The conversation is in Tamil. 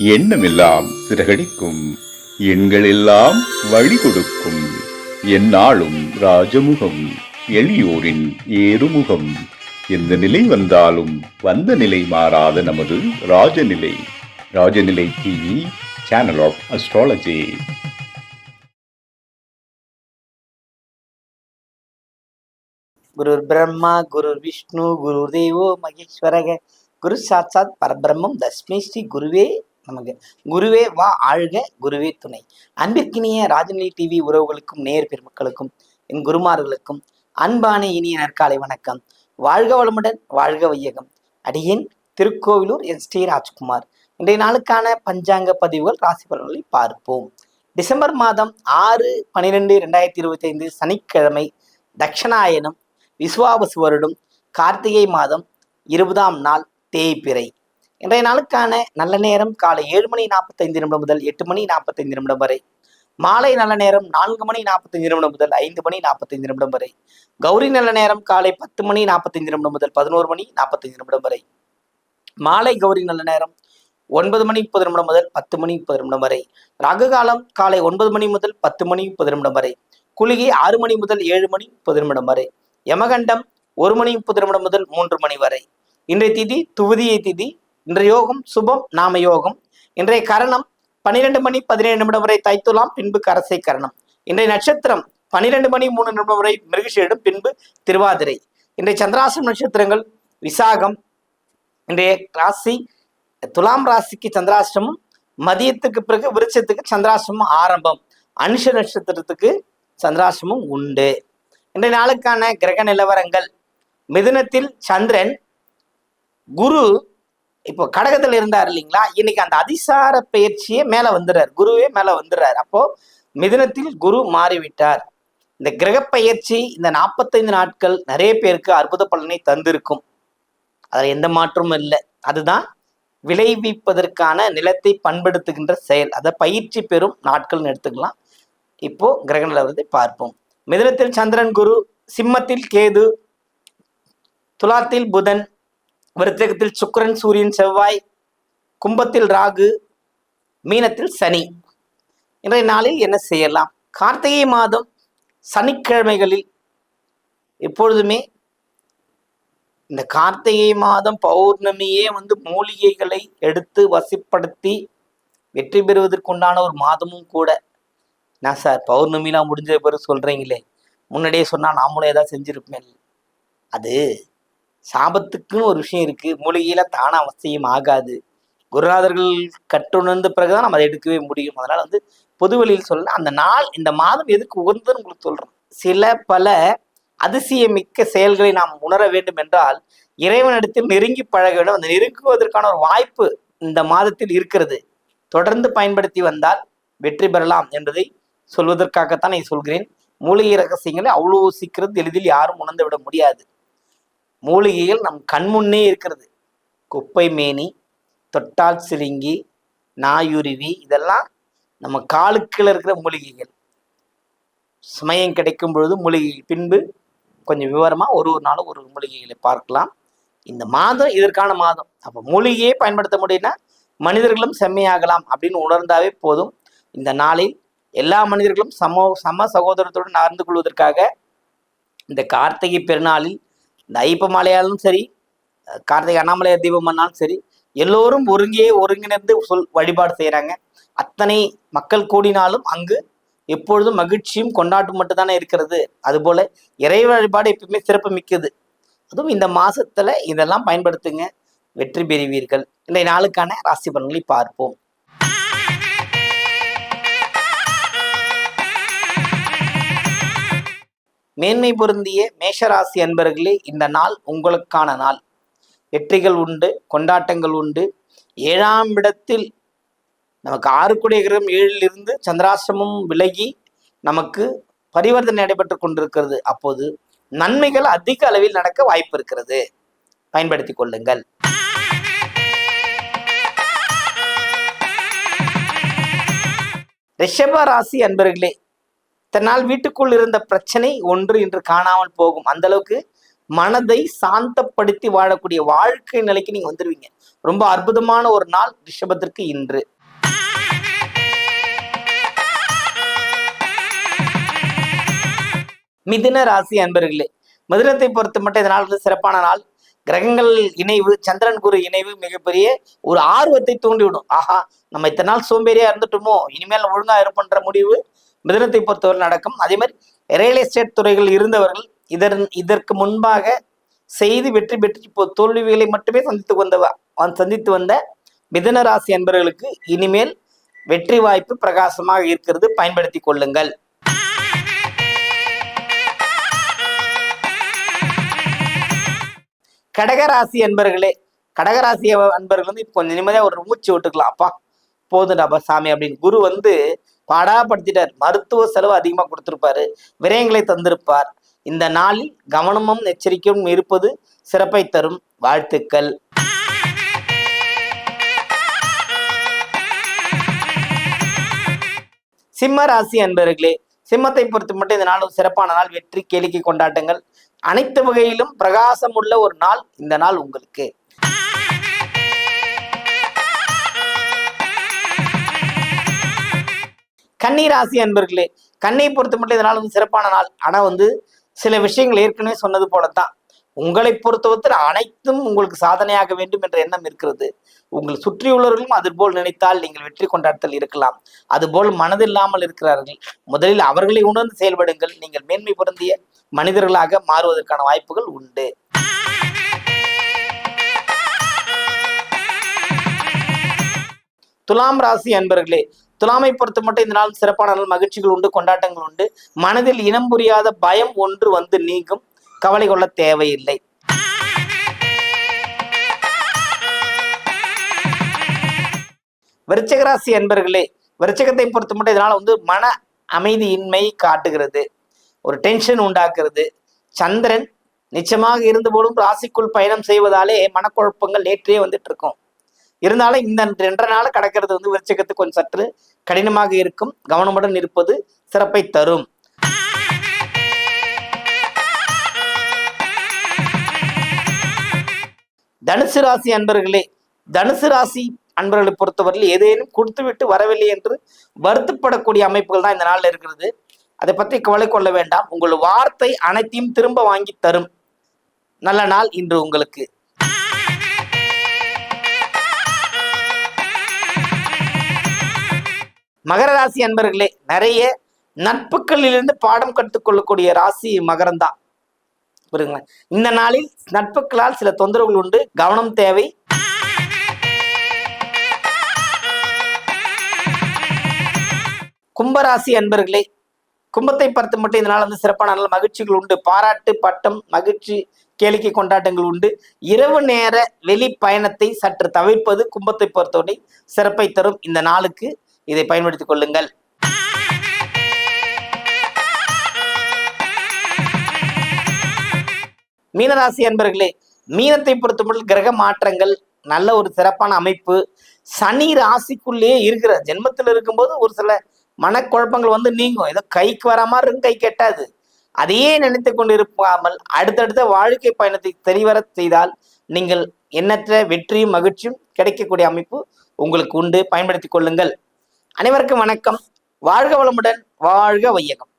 எண்ணமெல்லாம் சிறகடிக்கும், எண்களெல்லாம் வழி கொடுக்கும், எந்நாளும் ராஜமுகம், எளியோரின் ஏறுமுகம். எந்த நிலை வந்தாலும் வந்த நிலை மாறாத நமது Rajanilai. Rajanilai TV, channel of astrology. குரு பிரம்மா குரு விஷ்ணு குரு தேவோ மகேஸ்வரக குரு சாட்சாத் பரபிரம்மம் தஸ்மை ஸ்ரீ குருவே நமக்கு. குருவே வா ஆழ்க, குருவே துணை. அன்பிற்கினிய ராஜநிலை டிவி உறவுகளுக்கும் நேர் பெருமக்களுக்கும் என் குருமார்களுக்கும் அன்பான இனிய நற்காலை வணக்கம். வாழ்க வளமுடன், வாழ்க வையகம். அடியேன் திருக்கோவிலூர் என் ஸ்ரீ ராஜ்குமார். இன்றைய நாளுக்கான பஞ்சாங்க பதிவுகள், ராசி பலன்களை பார்ப்போம். டிசம்பர் மாதம் 6/12/2025 சனிக்கிழமை, தட்சணாயனம், விசுவாவசு வருடம், கார்த்திகை மாதம் 20ஆம் நாள், தேய்பிறை. இன்றைய நாளுக்கான நல்ல நேரம் காலை 7:45 முதல் 8:45 வரை. மாலை நல்ல நேரம் 4:45 முதல் 5:45 வரை. கௌரி நல்ல நேரம் காலை 10:45 முதல் 11:45 வரை. மாலை கௌரி நல்ல நேரம் 9:30 முதல் 10:30 வரை. ராகு காலம் காலை 9 மணி முதல் 10:30 வரை. குளிகை 6 மணி முதல் 7:30 வரை. யமகண்டம் 1:30 முதல் 3 மணி வரை. இன்றைய திதி துவிதியை திதி. இன்றைய யோகம் சுபம் நாம யோகம். இன்றைய கரணம் 12:17 வரை தைத்துலாம், பின்பு கரசை கரணம். இன்றைய நட்சத்திரம் 12:03 வரை மிருகசீரிடம், பின்பு திருவாதிரை. இன்றைய சந்திராசிரம் நட்சத்திரங்கள் விசாகம். இன்றைய ராசி துலாம் ராசிக்கு சந்திராசிரமம், மதியத்துக்கு பிறகு விருட்சத்துக்கு சந்திராசிரமம் ஆரம்பம். அனுஷ நட்சத்திரத்துக்கு சந்திராசிரமம் உண்டு. இன்றைய நாளுக்கான கிரக நிலவரங்கள். மிதுனத்தில் சந்திரன், குரு இப்போ கடகத்தில் இருந்தார் இல்லைங்களா, இன்னைக்கு அந்த அதிசார பயிற்சியே மேல வந்துடுறார், குருவே மேல வந்துடுறார். அப்போ மிதுனத்தில் குரு மாறிவிட்டார். இந்த கிரக பயிற்சி இந்த 45 நாட்கள் நிறைய பேருக்கு அற்புத பலனை தந்திருக்கும், அதில் எந்த மாற்றமும் இல்லை. அதுதான் விளைவிப்பதற்கான நிலத்தை பண்படுத்துகின்ற செயல். அதை பயிற்சி பெறும் நாட்கள்னு எடுத்துக்கலாம். இப்போ கிரக நிலவரத்தை பார்ப்போம். மிதுனத்தில் சந்திரன், குரு, சிம்மத்தில் கேது, துலாத்தில் புதன், விருச்சிகத்தில் சுக்கிரன், சூரியன், செவ்வாய், கும்பத்தில் ராகு, மீனத்தில் சனி. இன்றைய நாளில் என்ன செய்யலாம்? கார்த்திகை மாதம் சனிக்கிழமைகளில் எப்பொழுதுமே இந்த கார்த்திகை மாதம் பௌர்ணமியே மூலிகைகளை எடுத்து வசிப்படுத்தி வெற்றி பெறுவதற்குண்டான ஒரு மாதமும் கூட. நான் சார் பௌர்ணமிலாம் முடிஞ்ச பிறகு சொல்றீங்களே, முன்னாடியே சொன்னா நாமளும் ஏதாவது செஞ்சிருப்பேன். அது சாபத்துக்குன்னு ஒரு விஷயம் இருக்கு. மூலிகையில தானா அவசியம் ஆகாது. குருநாதர்கள் கட்டுணர்ந்த பிறகுதான் நம்ம அதை எடுக்கவே முடியும். அதனால பொது வழியில் சொல்ல அந்த நாள் இந்த மாதம் எதுக்கு உகந்ததுன்னு உங்களுக்கு சொல்றோம். சில பல அதிசயமிக்க செயல்களை நாம் உணர வேண்டும் என்றால் இறைவனிடத்தில் நெருங்கி பழக வேண்டும். அந்த நெருங்குவதற்கான ஒரு வாய்ப்பு இந்த மாதத்தில் இருக்கிறது. தொடர்ந்து பயன்படுத்தி வந்தால் வெற்றி பெறலாம் என்பதை சொல்வதற்காகத்தான் நான் சொல்கிறேன். மூலிகை ரகசியங்களை அவ்வளோ சீக்கிரம் எளிதில் யாரும் உணர்ந்து விட முடியாது. மூலிகைகள் நம் கண்முன்னே இருக்கிறது. குப்பை மேனி, தொட்டால் சிலிங்கி, நாயுருவி, இதெல்லாம் நம்ம காலுக்குள்ள இருக்கிற மூலிகைகள். சமயம் கிடைக்கும் பொழுது மூலிகைகள் பின்பு கொஞ்சம் விவரமா ஒரு நாளும் ஒரு மூலிகைகளை பார்க்கலாம். இந்த மாதம் இதற்கான மாதம். அப்போ மூலிகையை பயன்படுத்த முடியும்னா மனிதர்களும் செம்மையாகலாம் அப்படின்னு உணர்ந்தாவே போதும். இந்த நாளில் எல்லா மனிதர்களும் சம சகோதரத்துடன் நடந்து கொள்வதற்காக இந்த கார்த்திகை பெருநாளில் இந்த ஐப்ப மாலையாலும் சரி, கார்த்திகை அண்ணாமலையார் தீபம் பண்ணாலும் சரி, எல்லோரும் ஒருங்கிணைந்து வழிபாடு செய்கிறாங்க. அத்தனை மக்கள் கூடினாலும் அங்கு எப்பொழுதும் மகிழ்ச்சியும் கொண்டாட்டம் மட்டும்தானே இருக்கிறது. அதுபோல இறை வழிபாடு எப்பவுமே சிறப்பு மிக்கது. அதுவும் இந்த மாசத்துல இதெல்லாம் பயன்படுத்துங்க, வெற்றி பெறுவீர்கள். இன்றைய நாளுக்கான ராசி பலன்களை பார்ப்போம். மேன்மை பொருந்திய மேஷராசி அன்பர்களே, இந்த நாள் உங்களுக்கான நாள். வெற்றிகள் உண்டு, கொண்டாட்டங்கள் உண்டு. 7ஆம் இடத்தில் நமக்கு 6 கிரகம் 7லிருந்து சந்திராசிரமம் விலகி நமக்கு பரிவர்த்தனை நடைபெற்று கொண்டிருக்கிறது. அப்போது நன்மைகள் அதிக அளவில் நடக்க வாய்ப்பு இருக்கிறது. பயன்படுத்திக் கொள்ளுங்கள். ரிஷப ராசி அன்பர்களே, இத்தனை நாள் வீட்டுக்குள் இருந்த பிரச்சனை ஒன்று இன்று காணாமல் போகும். அந்த அளவுக்கு மனதை சாந்தப்படுத்தி வாழக்கூடிய வாழ்க்கை நிலைக்கு நீங்க வந்துருவீங்க. ரொம்ப அற்புதமான ஒரு நாள் ரிஷபத்திற்கு இன்று. மிதுன ராசி அன்பர்களே, மிதுனத்தை பொறுத்த மட்டும் இந்த நாள் சிறப்பான நாள். கிரகங்கள் இணைவு, சந்திரன் குரு இணைவு மிகப்பெரிய ஒரு ஆர்வத்தை தூண்டிவிடும். ஆஹா, நம்ம இத்தனை நாள் சோம்பேறியா இருந்துட்டோமோ, இனிமேல் ஒழுங்கா இருப்பன்ற முடிவு மிதுனத்தை பொறுத்தவரை நடக்கும். அதே மாதிரி ரியல் எஸ்டேட் துறைகள் இருந்தவர்கள் இதற்கு முன்பாக செய்து வெற்றி பெற்று இப்போ தோல்விகளை மட்டுமே சந்தித்து வந்த மிதுன ராசி அன்பர்களுக்கு இனிமேல் வெற்றி வாய்ப்பு பிரகாசமாக இருக்கிறது, பயன்படுத்தி கொள்ளுங்கள். கடகராசி அன்பர்களே, கடகராசி அன்பர்கள் வந்து இப்போ கொஞ்சம் நிம்மதியாக ஒரு மூச்சு விட்டுக்கலாம். அப்பா போதுடாப்பா சாமி அப்படின்னு குரு வந்து பாடாப்படுத்திட்டார். மருத்துவ செலவு அதிகமாக கொடுத்திருப்பாரு, விரயங்களை தந்திருப்பார். இந்த நாளில் கவனமும் எச்சரிக்கையும் இருப்பது சிறப்பை தரும். வாழ்த்துக்கள். சிம்ம ராசி அன்பர்களே, சிம்மத்தை பொறுத்து மட்டும் இந்த நாள் சிறப்பான நாள். வெற்றி, கேளிக்கை, கொண்டாட்டங்கள் அனைத்து வகையிலும் பிரகாசம் உள்ள ஒரு நாள் இந்த நாள் உங்களுக்கு. கன்னி ராசி அன்பர்களே, கன்னியை பொறுத்து மட்டும் இந்த நாள் சிறப்பான நாள். ஆனா சில விஷயங்கள் ஏற்கனவே சொன்னது போலத்தான், உங்களை பொறுத்தவரை அனைத்தும் உங்களுக்கு சாதனையாக வேண்டும் என்ற எண்ணம் இருக்கிறது. உங்களை சுற்றியுள்ளவர்களும் அதுபோல் நினைத்தால் நீங்கள் வெற்றி கொண்டாட்டத்தில் இருக்கலாம். அதுபோல் மனதில்லாமல் இருக்கிறார்கள். முதலில் அவர்களை உணர்ந்து செயல்படுங்கள். நீங்கள் மேன்மை பொருந்திய மனிதர்களாக மாறுவதற்கான வாய்ப்புகள் உண்டு. துலாம் ராசி அன்பர்களே, துலாமை பொறுத்த மட்டும் இந்த நாள் சிறப்பான நாள். மகிழ்ச்சிகள் உண்டு, கொண்டாட்டங்கள் உண்டு. மனதில் இனம் புரியாத பயம் ஒன்று வந்து நீங்கும். கவலை கொள்ள தேவையில்லை. விருச்சிக ராசி அன்பர்களே, விருச்சிகத்தை பொறுத்த மட்டும் இதனால மன அமைதியின்மை காட்டுகிறது, ஒரு டென்ஷன் உண்டாக்குறது. சந்திரன் நிச்சயமாக இருந்த போதும் ராசிக்குள் பயணம் செய்வதாலே மனக்குழப்பங்கள் நேற்றே வந்துட்டு இருக்கும். இருந்தாலும் இந்த 2 நாள் கடக்கிறது விருச்சிகத்துக்கு கொஞ்சம் சற்று கடினமாக இருக்கும். கவனமுடன் இருப்பது சிறப்பை தரும். தனுசு ராசி அன்பர்களே, தனுசு ராசி அன்பர்களை பொறுத்தவரையில் ஏதேனும் கொடுத்துவிட்டு வரவில்லை என்று வருத்தப்படக்கூடிய அமைப்புகள் தான் இந்த நாளில் இருக்கிறது. அதை பற்றி கவலை கொள்ள வேண்டாம். உங்கள் வார்த்தை அனைத்தையும் திரும்ப வாங்கி தரும் நல்ல நாள் இன்று உங்களுக்கு. மகர ராசி அன்பர்களே, நிறைய நட்புகளிலிருந்து பாடம் கற்றுக்கொள்ளக்கூடிய ராசி மகரம் தான். புரியுங்களா? இந்த நாளில் நட்புகளால் சில தொந்தரவுகள் உண்டு, கவனம் தேவை. கும்பராசி அன்பர்களே, கும்பத்தை பொறுத்து மட்டும் இந்த நாள் சிறப்பான நல்ல மகிழ்ச்சிகள் உண்டு. பாராட்டு, பட்டம், மகிழ்ச்சி, கேளிக்கை, கொண்டாட்டங்கள் உண்டு. இரவு நேர வெளி பயணத்தை சற்று தவிர்ப்பது கும்பத்தை பொறுத்தவரை சிறப்பை தரும். இந்த நாளுக்கு இதை பயன்படுத்திக் கொள்ளுங்கள். மீனராசி அன்பர்களே, மீனத்தை பொறுத்தமட்டில் கிரக மாற்றங்கள் நல்ல ஒரு சிறப்பான அமைப்பு. சனி ராசிக்குள்ளேயே இருக்கிற ஜென்மத்தில் இருக்கும்போது ஒரு சில மனக்குழப்பங்கள் நீங்கும். ஏதோ கைக்கு வர மாதிரி இருக்கும், கை கெட்டாது. அதையே நினைத்து கொண்டு இருப்பாமல் அடுத்தடுத்த வாழ்க்கை பயணத்தை தெரிவர செய்தால் நீங்கள் எண்ணற்ற வெற்றியும் மகிழ்ச்சியும் கிடைக்கக்கூடிய அமைப்பு உங்களுக்கு உண்டு. பயன்படுத்திக் கொள்ளுங்கள். அனைவருக்கும் வணக்கம். வாழ்க வளமுடன், வாழ்க வையகம்.